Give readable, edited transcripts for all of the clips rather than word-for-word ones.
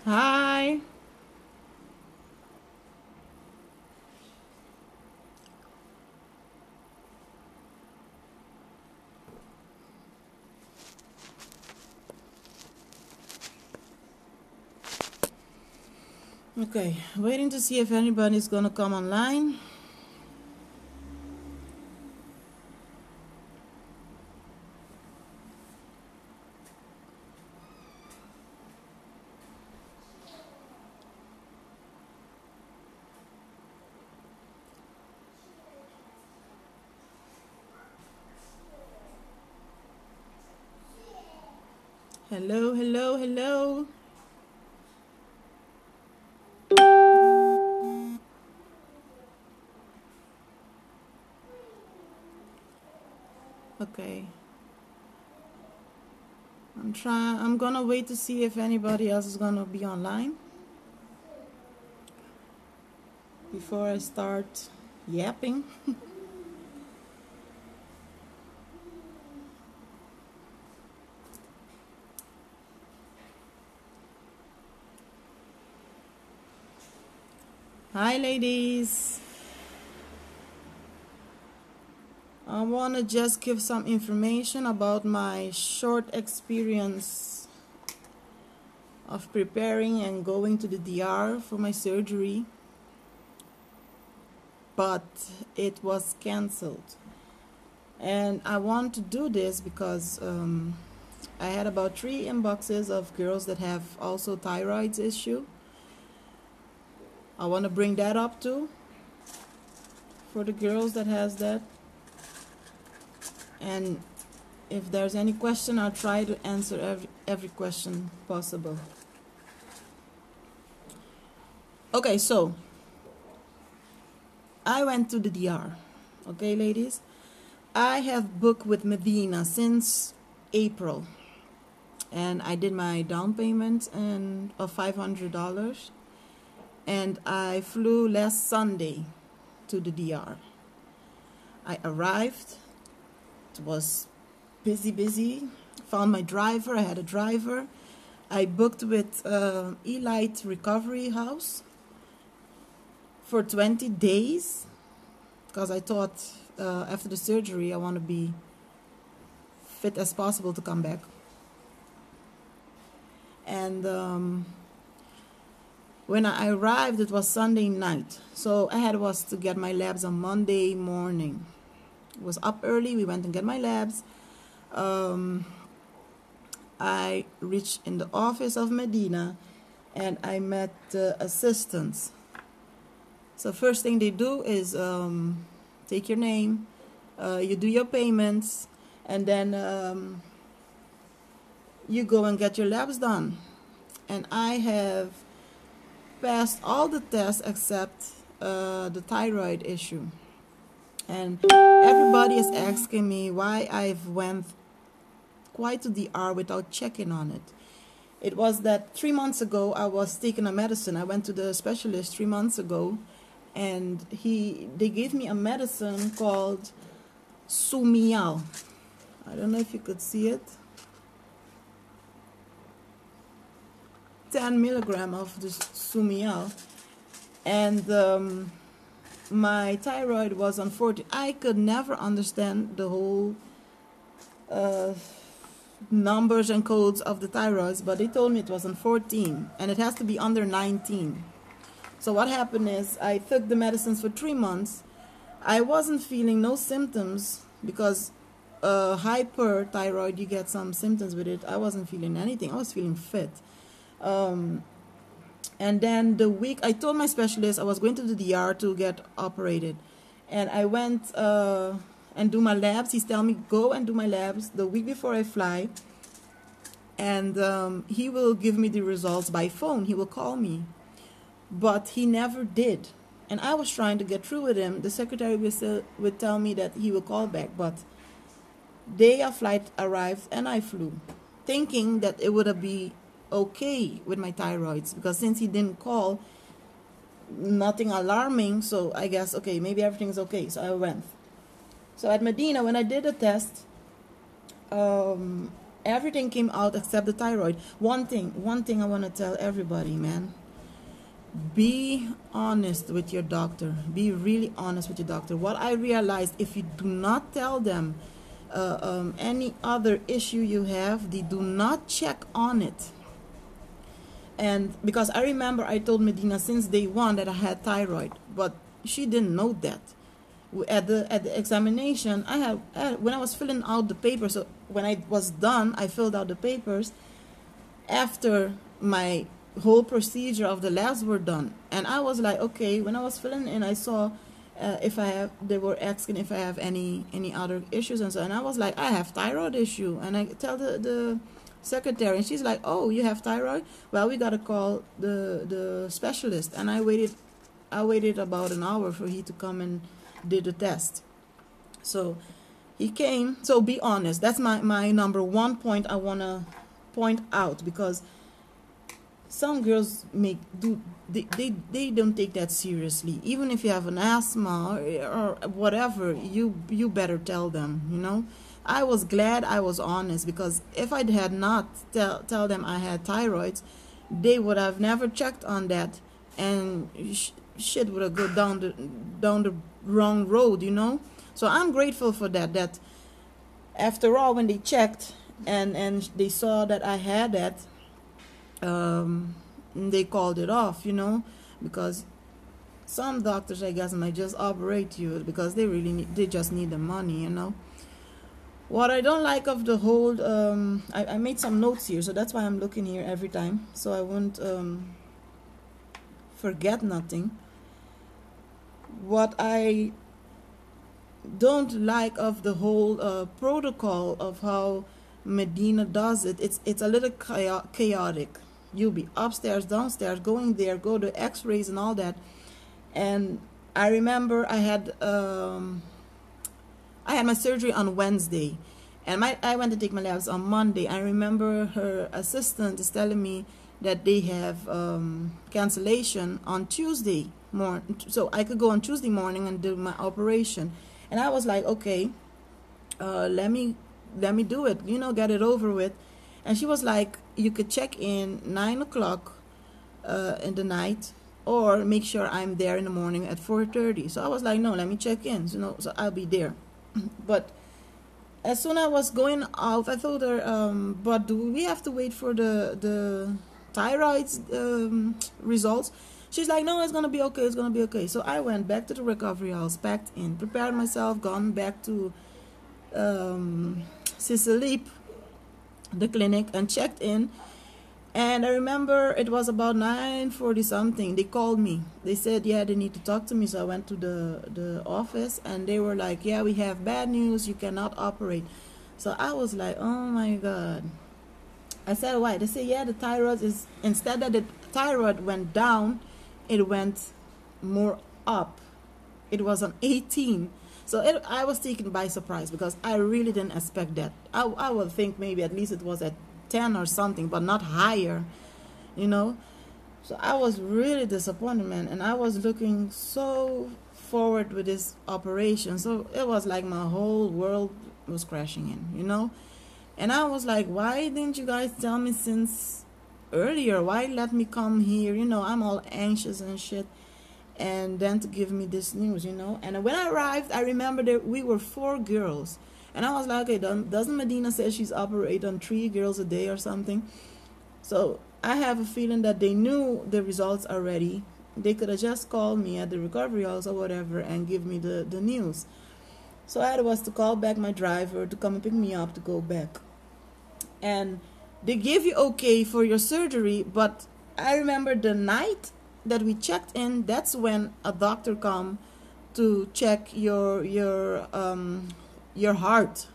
Hi. Okay, waiting to see if anybody's gonna come online. Hello, hello, hello. Okay. I'm gonna wait to see if anybody else is gonna be online before I start yapping. Hi ladies. I wanna just give some information about my short experience of preparing and going to the DR for my surgery, but it was cancelled. And I want to do this because I had about 3 inboxes of girls that have also thyroid issue. I want to bring that up too for the girls that has that. And if there's any question, I'll try to answer every question possible. Okay, so I went to the DR. Okay, ladies, I have booked with Medina since April, and I did my down payment of $500, and I flew last Sunday to the DR. I arrived. It was busy. Found my driver. I had a driver. I booked with Elite Recovery House for 20 days because I thought after the surgery I want to be fit as possible to come back. And when I arrived, it was Sunday night, so I was to get my labs on Monday morning. I was up early. We went and get my labs. I reached in the office of Medina, and I met the assistants. So first thing they do is take your name, you do your payments, and then you go and get your labs done. And I have passed all the tests except the thyroid issue. And everybody is asking me why I've went quite to the R without checking on it. It was that 3 months ago I was taking a medicine. I went to the specialist 3 months ago, and they gave me a medicine called Sumial. I don't know if you could see it. 10 milligram of this Sumial, and my thyroid was on 40. I could never understand the whole numbers and codes of the thyroids, but they told me it was on 14 and it has to be under 19. So what happened is I took the medicines for 3 months. I wasn't feeling no symptoms because hyperthyroid, you get some symptoms with it. I wasn't feeling anything. I was feeling fit. And then the week I told my specialist I was going to the DR to get operated, and I went and do my labs. He's telling me go and do my labs the week before I fly, and he will give me the results by phone. He will call me, but he never did. And I was trying to get through with him. The secretary would tell me that he will call back, but day of flight arrived and I flew, thinking that it would be okay with my thyroids, because since he didn't call, nothing alarming, so I guess okay, maybe everything's okay. So I went. So at Medina, when I did the test, Everything came out except the thyroid. One thing I want to tell everybody, man. Be honest with your doctor. Be really honest with your doctor. What I realized, if you do not tell them any other issue you have, they do not check on it. And because I remember I told Medina since day one that I had thyroid, but she didn't know that. At the examination, I when I was filling out the papers, so when I was done, I filled out the papers after my whole procedure of the labs were done, and I was like, okay. When I was filling in, I saw if I have. They were asking if I have any other issues and so, and I was like, I have thyroid issue, and I tell the secretary, and she's like, oh, you have thyroid? Well, we gotta call the specialist, and I waited about an hour for he to come and did the test. So he came. So be honest. That's my number one point I wanna point out, because some girls they don't take that seriously. Even if you have an asthma or whatever, you better tell them, you know. I was glad I was honest, because if I had not tell them I had thyroids, they would have never checked on that, and shit would have gone down the wrong road, you know. So I'm grateful for that after all, when they checked and they saw that I had that, they called it off, you know, because some doctors, I guess, might just operate you because they just need the money, you know. What I don't like of the whole, I made some notes here, so that's why I'm looking here every time, so I won't forget nothing. What I don't like of the whole protocol of how Medina does it, it's a little chaotic. You'll be upstairs, downstairs, going there, go to x-rays and all that. And I remember I had my surgery on Wednesday, and I went to take my labs on Monday. I remember her assistant is telling me that they have cancellation on Tuesday morning, so I could go on Tuesday morning and do my operation. And I was like, okay, let me do it, you know, get it over with. And she was like, you could check in 9 o'clock in the night, or make sure I'm there in the morning at 4:30. So I was like, no, let me check in, you know, so I'll be there. But as soon as I was going out, I told her, but do we have to wait for the thyroid results? She's like, no, it's gonna be okay, it's gonna be okay. So I went back to the recovery house, packed in, prepared myself, gone back to Sicily, the clinic, and checked in. And I remember it was about 9:40 something. They called me. They said, yeah, they need to talk to me. So I went to the office, and they were like, yeah, we have bad news. You cannot operate. So I was like, oh my God. I said, why? They say, yeah, the thyroid is, instead that the thyroid went down, it went more up. It was on 18. So I was taken by surprise, because I really didn't expect that. I would think maybe at least it was at 10 or something, but not higher, you know. So I was really disappointed, man, and I was looking so forward with this operation. So it was like my whole world was crashing in, you know. And I was like, why didn't you guys tell me since earlier? Why let me come here? You know, I'm all anxious and shit, and then to give me this news, you know. And when I arrived, I remember that we were 4 girls. And I was like, okay, doesn't Medina say she's operate on 3 girls a day or something? So I have a feeling that they knew the results already. They could have just called me at the recovery house or whatever and give me the news. So I was to call back my driver to come and pick me up to go back. And they gave you okay for your surgery, but I remember the night that we checked in, that's when a doctor come to check your heart.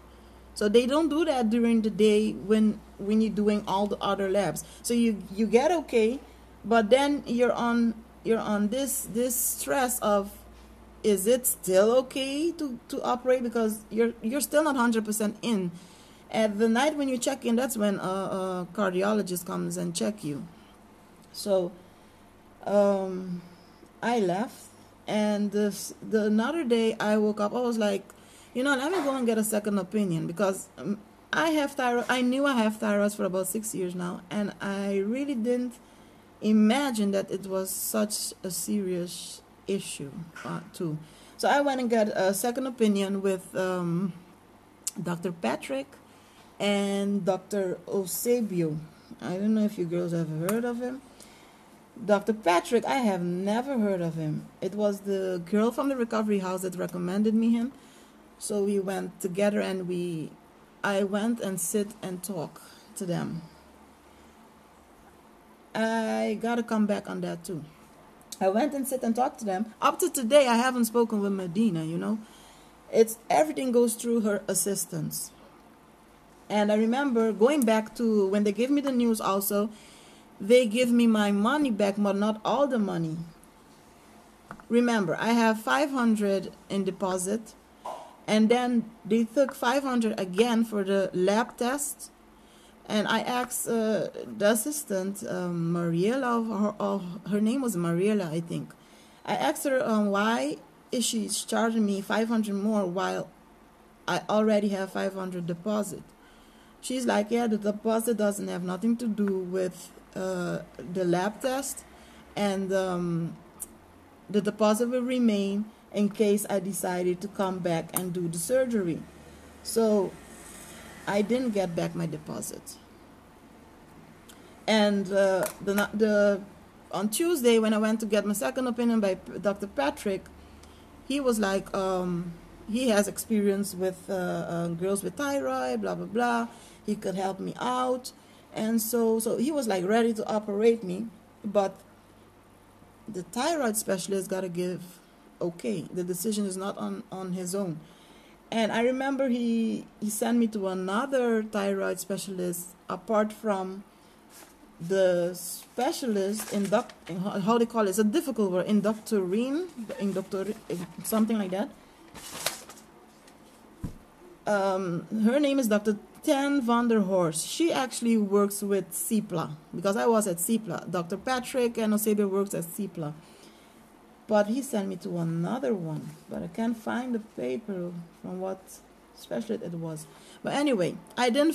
So they don't do that during the day when you're doing all the other labs. So you get okay, but then you're on this stress of, is it still okay to operate, because you're still not 100% in. At the night when you check in, that's when a cardiologist comes and check you. So I left, and the another day I woke up, I was like, you know, let me go and get a second opinion, because I have thyroid. I knew I have thyroid for about 6 years now, and I really didn't imagine that it was such a serious issue too. So I went and got a second opinion with Dr. Patrick and Dr. Eusebio. I don't know if you girls have heard of him. Dr. Patrick, I have never heard of him. It was the girl from the recovery house that recommended me him. So we went together, and I went and sit and talk to them. I gotta come back on that too. I went and sit and talked to them. Up to today, I haven't spoken with Medina, you know. It's everything goes through her assistants. And I remember going back to when they gave me the news also, they give me my money back, but not all the money. Remember, I have 500 in deposit, and then they took 500 again for the lab test. And I asked the assistant, Mariela, her name was Mariela, I think. I asked her why is she charging me 500 more while I already have 500 deposit. She's like, yeah, the deposit doesn't have nothing to do with the lab test, and the deposit will remain in case I decided to come back and do the surgery. So I didn't get back my deposit. And on Tuesday, when I went to get my second opinion by Dr. Patrick, he was like, he has experience with girls with thyroid, blah, blah, blah. He could help me out. And so he was like ready to operate me. But the thyroid specialist got to give okay. The decision is not on his own. And I remember he sent me to another thyroid specialist apart from the specialist in how they call it. It's a difficult word, something like that. Her name is Dr. Ten van der Horst. She actually works with CIPLA because I was at CIPLA. Dr. Patrick and Eusebio works at CIPLA. But he sent me to another one. But I can't find the paper from what specialist it was. But anyway, I did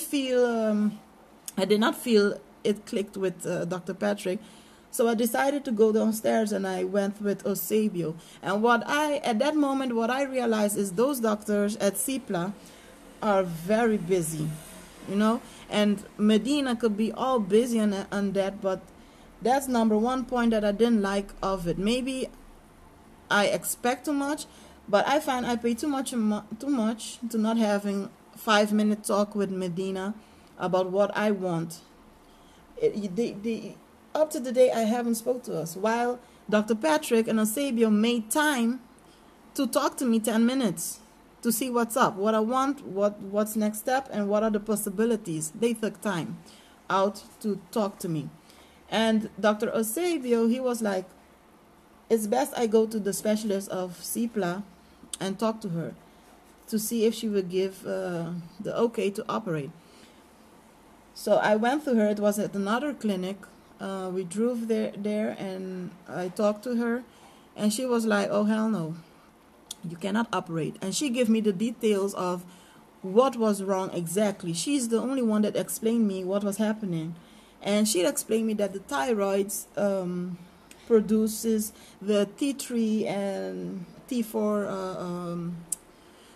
not feel it clicked with Dr. Patrick. So I decided to go downstairs and I went with Eusebio. And at that moment, what I realized is those doctors at CIPLA are very busy, you know. And Medina could be all busy on that, but that's number one point that I didn't like of it. Maybe I expect too much, but I find I pay too much to not having 5-minute talk with Medina about what I want. Up to the day I haven't spoke to us, while Dr. Patrick and Eusebio made time to talk to me 10 minutes to see what's up, what I want, what's next step, and what are the possibilities. They took time out to talk to me. And Dr. Eusebio, he was like, it's best I go to the specialist of CIPLA and talk to her to see if she would give the okay to operate. So I went to her. It was at another clinic. We drove there and I talked to her, and she was like, oh, hell no, you cannot operate. And she gave me the details of what was wrong exactly. She's the only one that explained me what was happening. And she explained me that the thyroids produces the T3 and T4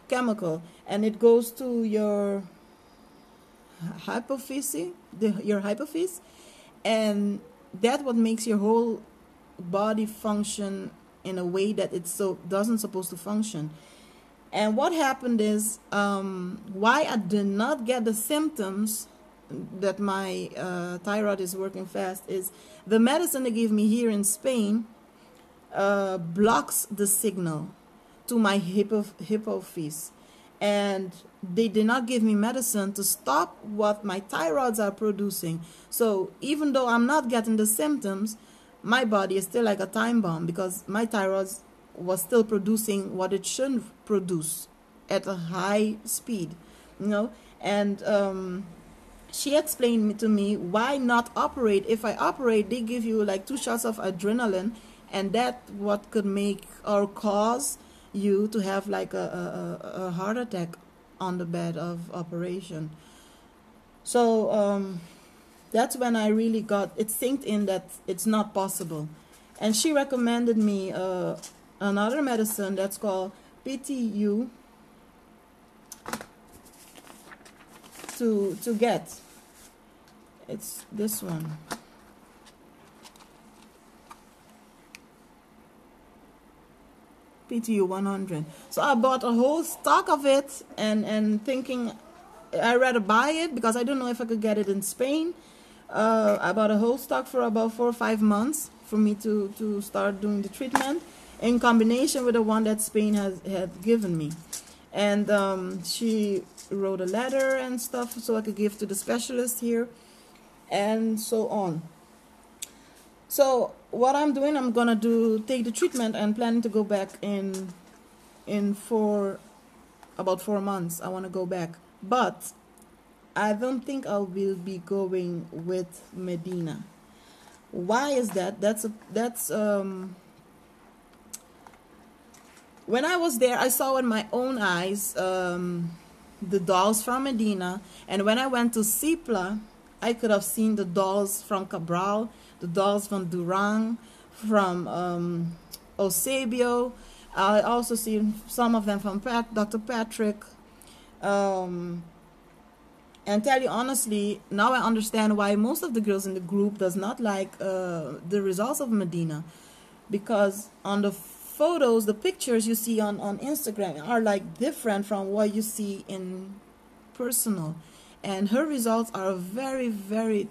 chemical, and it goes to your hypophyse, and that what makes your whole body function in a way that it doesn't supposed to function. And what happened is, why I did not get the symptoms that my thyroid is working fast is the medicine they give me here in Spain blocks the signal to my hypophyse, and they did not give me medicine to stop what my thyroids are producing. So even though I'm not getting the symptoms, my body is still like a time bomb because my thyroid was still producing what it shouldn't produce at a high speed, you know. And she explained to me why not operate. If I operate, they give you like 2 shots of adrenaline, and that what could make or cause you to have like a heart attack on the bed of operation. So that's when I really got it synced in that it's not possible. And she recommended me another medicine that's called PTU to get. It's this one. PTU 100. So I bought a whole stock of it and thinking I rather buy it because I don't know if I could get it in Spain. I bought a whole stock for about 4 or 5 months for me to start doing the treatment in combination with the one that Spain had given me. And she wrote a letter and stuff so I could give to the specialist here and so on. So what I'm doing, I'm gonna take the treatment and planning to go back in about 4 months. I want to go back, but I don't think I will be going with Medina. Why is that? When I was there, I saw with my own eyes the dolls from Medina, and when I went to Cipla, I could have seen the dolls from Cabral, the dolls from Durang, from Eusebio. I also see some of them from Dr. Patrick. And tell you honestly, now I understand why most of the girls in the group does not like the results of Medina, because on the photos, the pictures you see on Instagram are like different from what you see in personal, and her results are very, very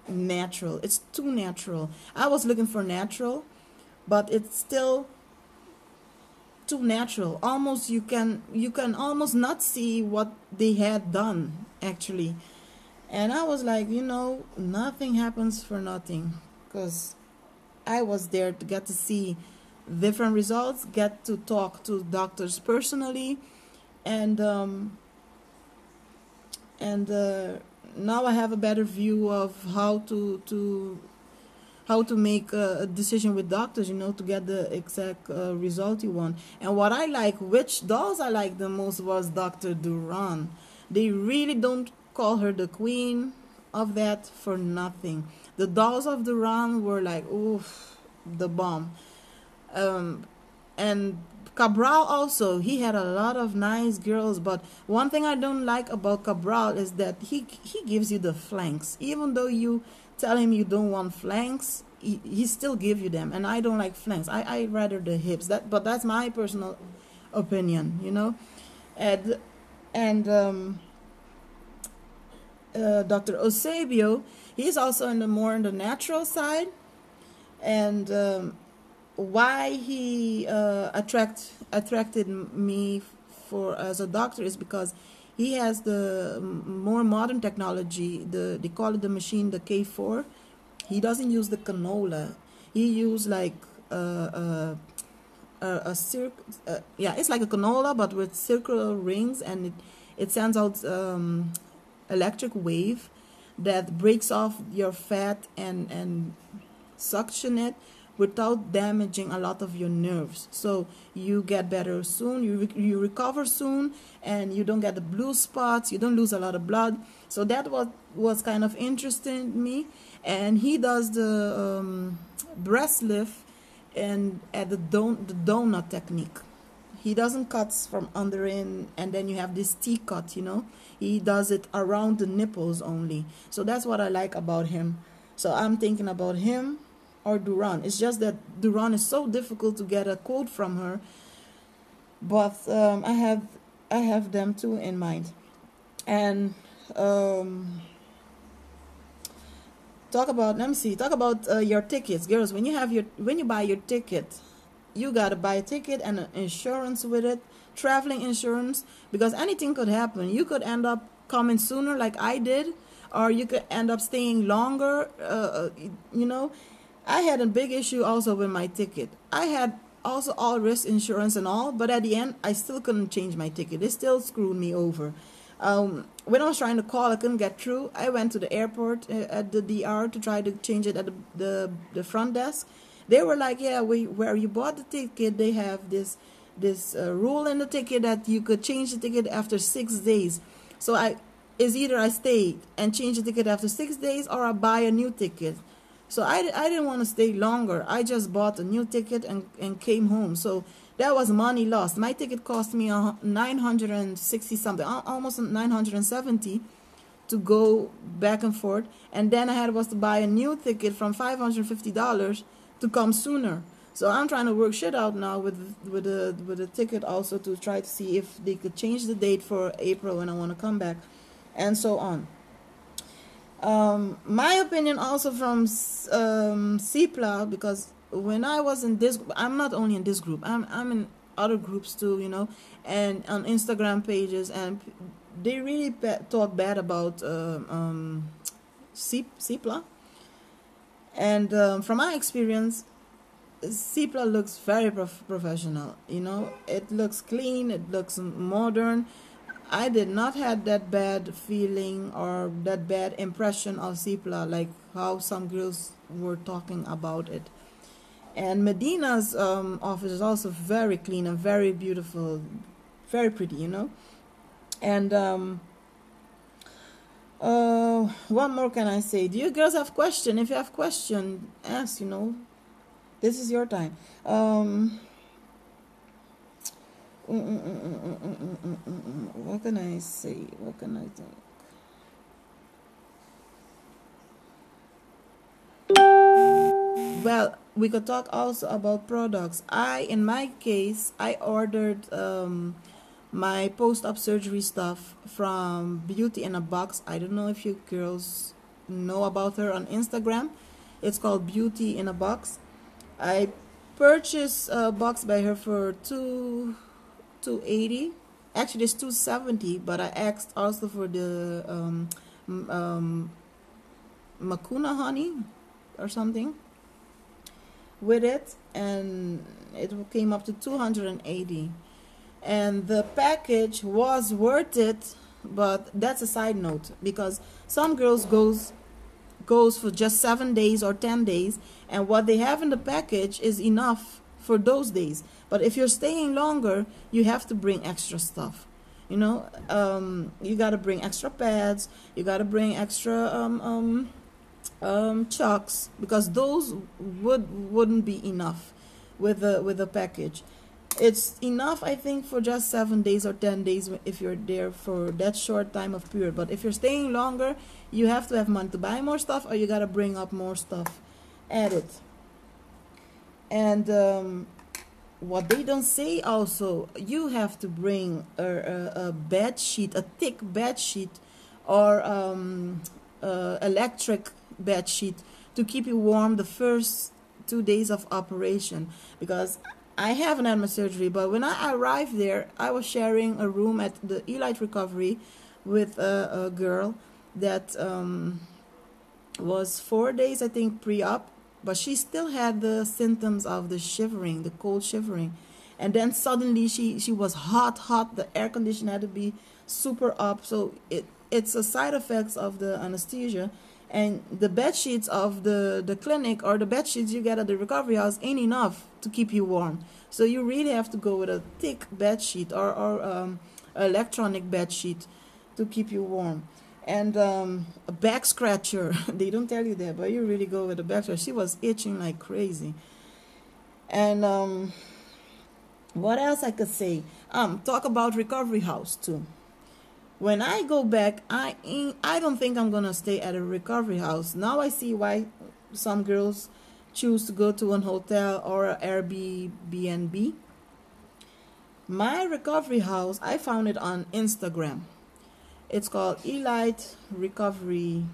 natural. It's too natural. I was looking for natural, but it's still too natural. Almost you can almost not see what they had done actually. And I was like, nothing happens for nothing, because I was there to get to see different results, get to talk to doctors personally, and now I have a better view of how to make a decision with doctors, to get the exact result you want. And what I like, which dolls I like the most, was Dr. Duran. They really don't call her the queen of that for nothing. The dolls of Duran were like, oof, the bomb. And Cabral also, he had a lot of nice girls, but one thing I don't like about Cabral is that he gives you the flanks. Even though you tell him you don't want flanks, he still give you them, and I don't like flanks. I rather the hips. But that's my personal opinion, and Dr. Eusebio, he's also more in the natural side, and why he attracted me as a doctor is because he has the more modern technology. They call it the machine, the K4. He doesn't use the canola. He used like a it's like a canola but with circular rings, and it sends out electric wave that breaks off your fat and suction it without damaging a lot of your nerves. So you get better soon, you recover soon, and you don't get the blue spots, you don't lose a lot of blood. So that was kind of interesting to me. And he does the breast lift and at the donut technique. He doesn't cut from under in and then you have this T cut, He does it around the nipples only. So that's what I like about him. So I'm thinking about him or Duran. It's just that Duran is so difficult to get a quote from her, but I have them too in mind. And talk about your tickets, girls. When you buy your ticket, you gotta buy a ticket and an insurance with it, traveling insurance, because anything could happen. You could end up coming sooner like I did, or you could end up staying longer. I had a big issue also with my ticket. I had also all risk insurance and all, but at the end, I still couldn't change my ticket. They still screwed me over. When I was trying to call, I couldn't get through. I went to the airport at the DR to try to change it at the front desk. They were like, yeah, where you bought the ticket, they have this rule in the ticket that you could change the ticket after 6 days. So is either I stay and change the ticket after 6 days, or I buy a new ticket. So I didn't want to stay longer. I just bought a new ticket and came home. So that was money lost. My ticket cost me 960 something, almost 970, to go back and forth. And then I had was to buy a new ticket from $550 to come sooner. So I'm trying to work shit out now with the ticket also, to try to see if they could change the date for April when I want to come back, and so on. My opinion also from CIPLA, because when I was in this, I'm not only in this group, I'm in other groups too, you know, and on Instagram pages, and they really talk bad about CIPLA. And from my experience, CIPLA looks very professional, you know. It looks clean, it looks modern. I did not have that bad feeling or that bad impression of CIPLA, like how some girls were talking about it. And Medina's office is also very clean and very beautiful, very pretty, you know. And what more can I say? Do you girls have question? If you have question, ask, you know. This is your time. What can I say? What can I think? Well, we could talk also about products. In my case, I ordered my post-op surgery stuff from Beauty in a Box. I don't know if you girls know about her on Instagram. It's called Beauty in a Box. I purchased a box by her for $280. Actually, it's $270, but I asked also for the Makuna honey or something with it, and it came up to $280. And the package was worth it, but that's a side note, because some girls goes for just 7 days or 10 days, and what they have in the package is enough for those days. But if you're staying longer, you have to bring extra stuff, you know. You got to bring extra pads, you got to bring extra chucks, because those wouldn't be enough with the package. It's enough, I think, for just 7 days or 10 days if you're there for that short time of period. But if you're staying longer, you have to have money to buy more stuff, or you got to bring up more stuff added. And what they don't say also, you have to bring a bed sheet, a thick bed sheet, or electric bed sheet to keep you warm the first 2 days of operation. Because I haven't had my surgery, but when I arrived there, I was sharing a room at the Elite Recovery with a girl that was 4 days, I think, pre-op, but she still had the symptoms of the shivering, the cold shivering. And then suddenly she was hot. The air conditioner had to be super up. So it's a side effects of the anesthesia. And the bed sheets of the clinic, or the bed sheets you get at the recovery house, ain't enough to keep you warm. So you really have to go with a thick bed sheet, or electronic bed sheet to keep you warm. And a back scratcher. They don't tell you that, but you really go with a back scratcher. She was itching like crazy. And what else I could say? Talk about recovery house too. When I go back, I don't think I'm gonna stay at a recovery house. Now I see why some girls choose to go to an hotel or an Airbnb. My recovery house, I found it on Instagram. It's called Elite Recovery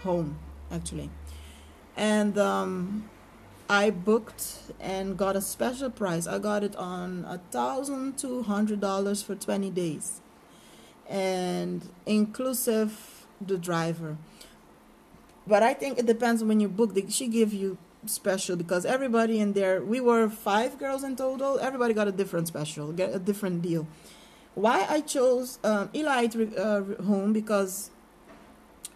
Home, actually. And I booked and got a special price. I got it on $1,200 for 20 days. And inclusive the driver. But I think it depends when you book. She give you special, because everybody in there, we were 5 girls in total, everybody got a different special, get a different deal. Why I chose Elite home, because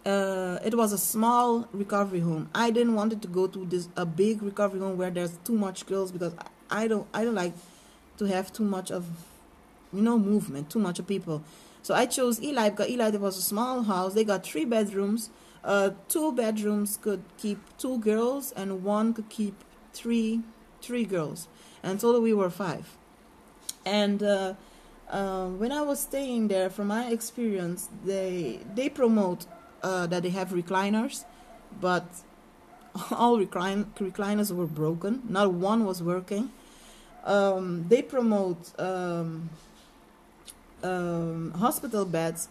it was a small recovery home. I didn't want it to go to a big recovery home where there's too much girls, because I don't like to have too much of, movement, too much of people. So I chose Eli because Eli, there was a small house. They got 3 bedrooms. 2 bedrooms could keep 2 girls, and 1 could keep three girls. And total we were 5. And when I was staying there, from my experience, they promote that they have recliners, but all recliners were broken. Not one was working. They promote hospital beds.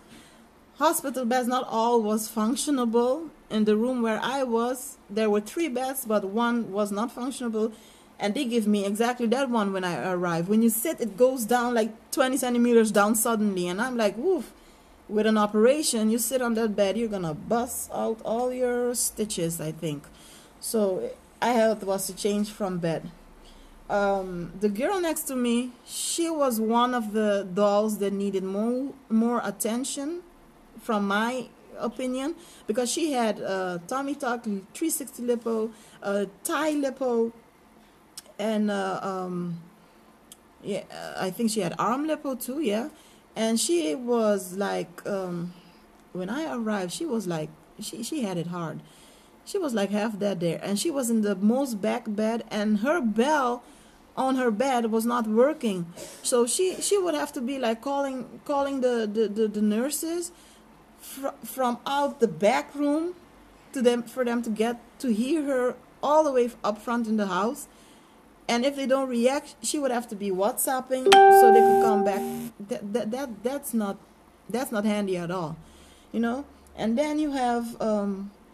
Hospital beds, not all was functionable. In the room where I was, there were 3 beds, but 1 was not functionable. And they give me exactly that one when I arrived. When you sit, it goes down like 20 centimeters down suddenly. And I'm like, woof. With an operation, you sit on that bed, you're going to bust out all your stitches, I think. So I had was to change from bed. The girl next to me, she was one of the dolls that needed more attention, from my opinion, because she had tummy tuck, 360 lipo, thigh lipo, and yeah, I think she had arm lipo too, yeah. And she was like, when I arrived, she was like, she had it hard. She was like half dead there, and she was in the most back bed, and her bell on her bed was not working. So she would have to be like calling the nurses from out the back room for them to get to hear her all the way up front in the house. And if they don't react, she would have to be WhatsApping so they could come back. That's not handy at all, you know. And then you have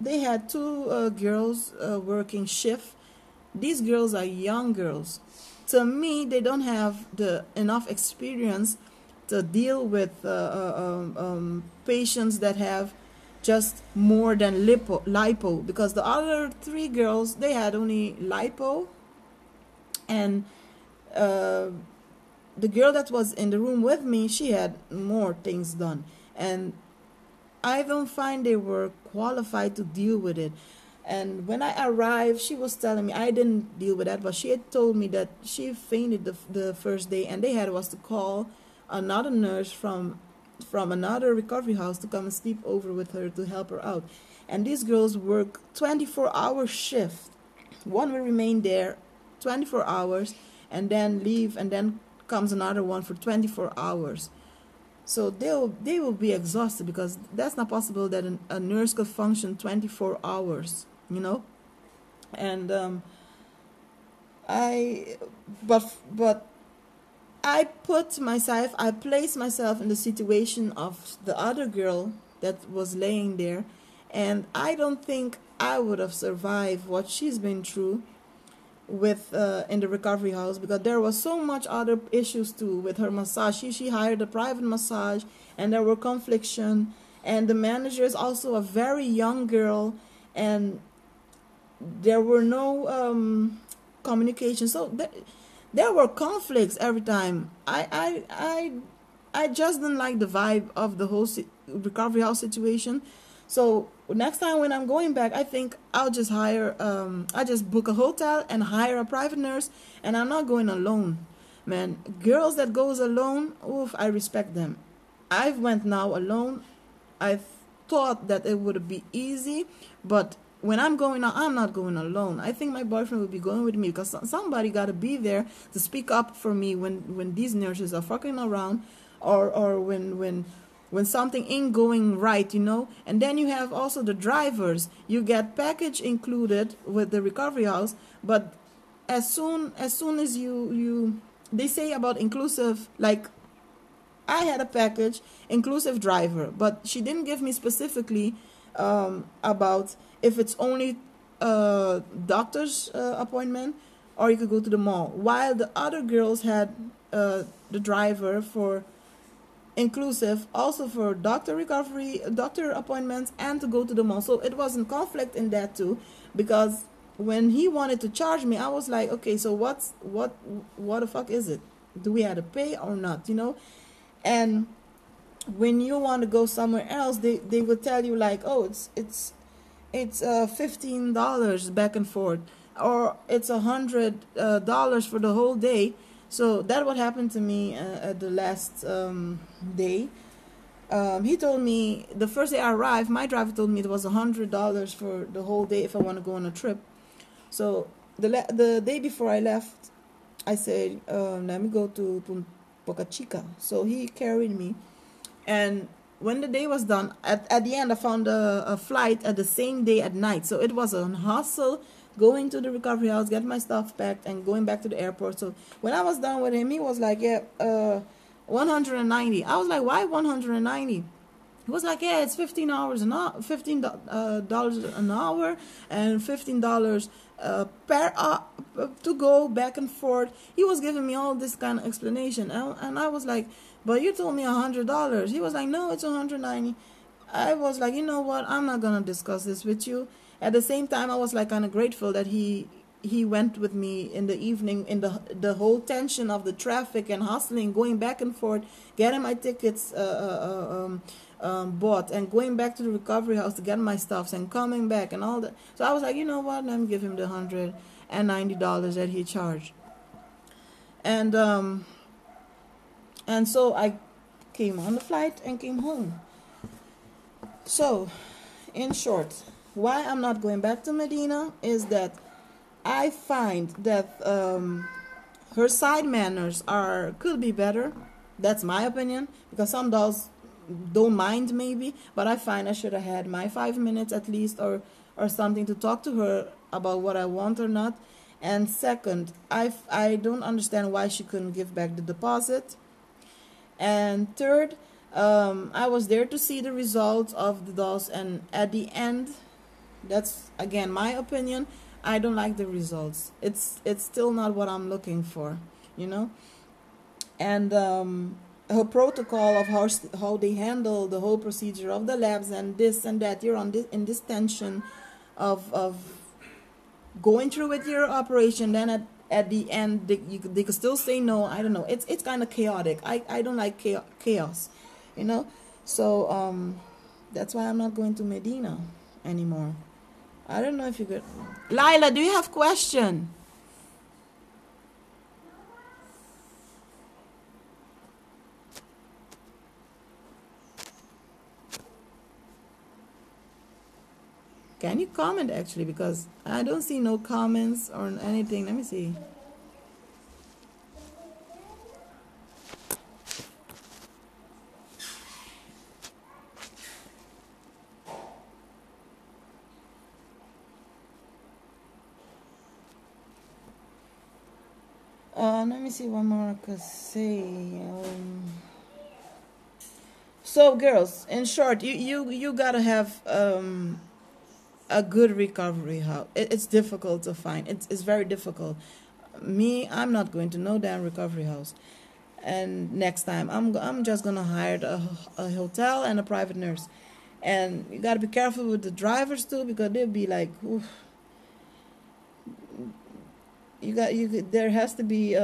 they had 2 girls working shift. These girls are young girls. To me, they don't have enough experience to deal with patients that have just more than lipo, because the other 3 girls, they had only lipo, and the girl that was in the room with me, she had more things done, and I don't find they were qualified to deal with it. And when I arrived, she was telling me, I didn't deal with that, but she had told me that she fainted the first day, and they had was to call another nurse from another recovery house to come and sleep over with her to help her out. And these girls work 24-hour shift. One will remain there 24 hours and then leave, and then comes another one for 24 hours. So they will be exhausted, because that's not possible that a nurse could function 24 hours, you know. And I placed myself in the situation of the other girl that was laying there, and I don't think I would have survived what she's been through with in the recovery house, because there was so much other issues too with her massage. She hired a private massage, and there were confliction, and the manager is also a very young girl, and there were no communication. So there were conflicts every time. I just didn't like the vibe of the whole recovery house situation. So next time when I'm going back, I think I'll just I just book a hotel and hire a private nurse, and I'm not going alone. Man, girls that goes alone, oof, I respect them. I've went now alone. I thought that it would be easy, but when I'm going out, I'm not going alone. I think my boyfriend will be going with me, because somebody got to be there to speak up for me when these nurses are fucking around, or when something ain't going right, you know. And then you have also the drivers. You get package included with the recovery house, but as soon as you they say about inclusive, like I had a package inclusive driver, but she didn't give me specifically about if it's only doctor's appointment, or you could go to the mall, while the other girls had the driver for inclusive, also for doctor appointments, and to go to the mall. So it was in conflict in that too, because when he wanted to charge me, I was like, okay, so what the fuck is it? Do we have to pay or not, you know? And when you want to go somewhere else, they would tell you like, oh, it's $15 back and forth, or it's $100 for the whole day. So that what happened to me at the last day. he told me the first day I arrived, my driver told me it was $100 for the whole day if I want to go on a trip. So the day before I left, I said, let me go to Boca Chica. So he carried me. And when the day was done, at the end, I found a flight at the same day at night. So it was a hustle going to the recovery house, get my stuff packed, and going back to the airport. So when I was done with him, he was like, yeah, 190. I was like, why 190? He was like, yeah, it's $15 an hour, $15 an hour, and $15 per to go back and forth. He was giving me all this kind of explanation, and I was like, but you told me $100. He was like, no, it's 190. I was like, you know what? I'm not gonna discuss this with you. At the same time, I was like kind of grateful that he went with me in the evening in the whole tension of the traffic and hustling, going back and forth, getting my tickets bought, and going back to the recovery house to get my stuffs and coming back and all that. So I was like, you know what? Let me give him the $190 that he charged. And so I came on the flight and came home. So, in short, why I'm not going back to Medina is that I find that her side manners could be better. That's my opinion, because some dolls don't mind maybe, but I find I should have had my 5 minutes at least, or something to talk to her about what I want or not. And second, I don't understand why she couldn't give back the deposit. And third, I was there to see the results of the dolls, and at the end, that's again my opinion, I don't like the results. It's still not what I'm looking for, you know. And her protocol of how they handle the whole procedure of the labs and this and that, you're in this tension of going through with your operation, then at the end they could still say no. I don't know, it's kind of chaotic. I don't like chaos, you know. So that's why I'm not going to Medina anymore. I don't know if you could. Lila, do you have question? Can you comment actually, because I don't see no comments or anything. Let me see. Let me see what more I could say. So girls, in short, you gotta have a good recovery house. It's difficult to find. It's very difficult. Me, I'm not going to no damn recovery house. And next time, I'm just gonna hire a hotel and a private nurse. And you gotta be careful with the drivers too, because they'll be like, oof. There has to be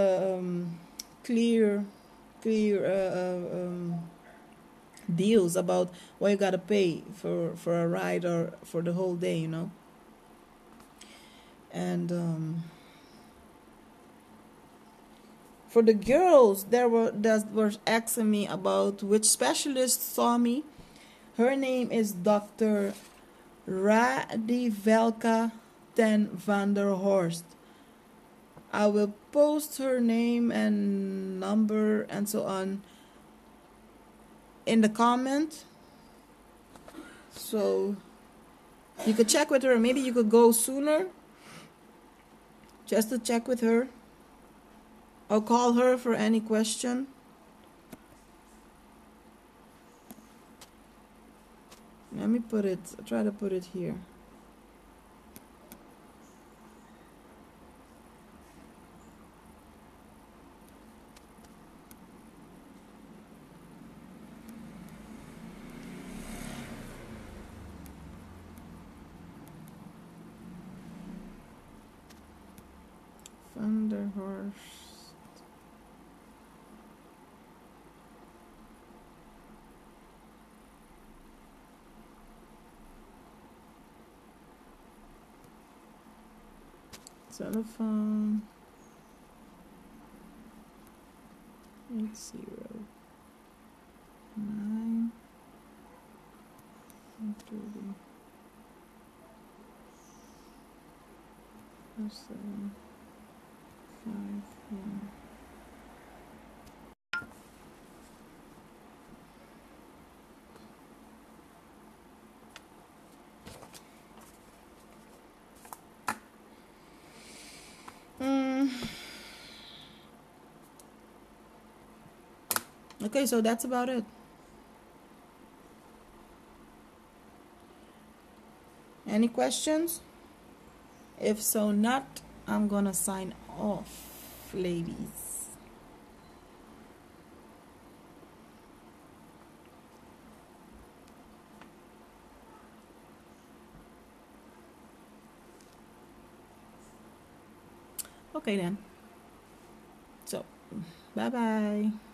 clear deals about what you gotta pay for a ride or for the whole day, you know. And for the girls that were asking me about which specialist saw me, her name is Dr. Radivelka ten van der Horst. I will post her name and number and so on in the comment, so you could check with her. Maybe you could go sooner just to check with her, or call her for any question. Let me try to put it here. Van der Horst. Telephone 809 30. 7, 5, 1. Okay, so that's about it. Any questions? If so not, I'm gonna sign off, ladies. Okay then. So, bye bye.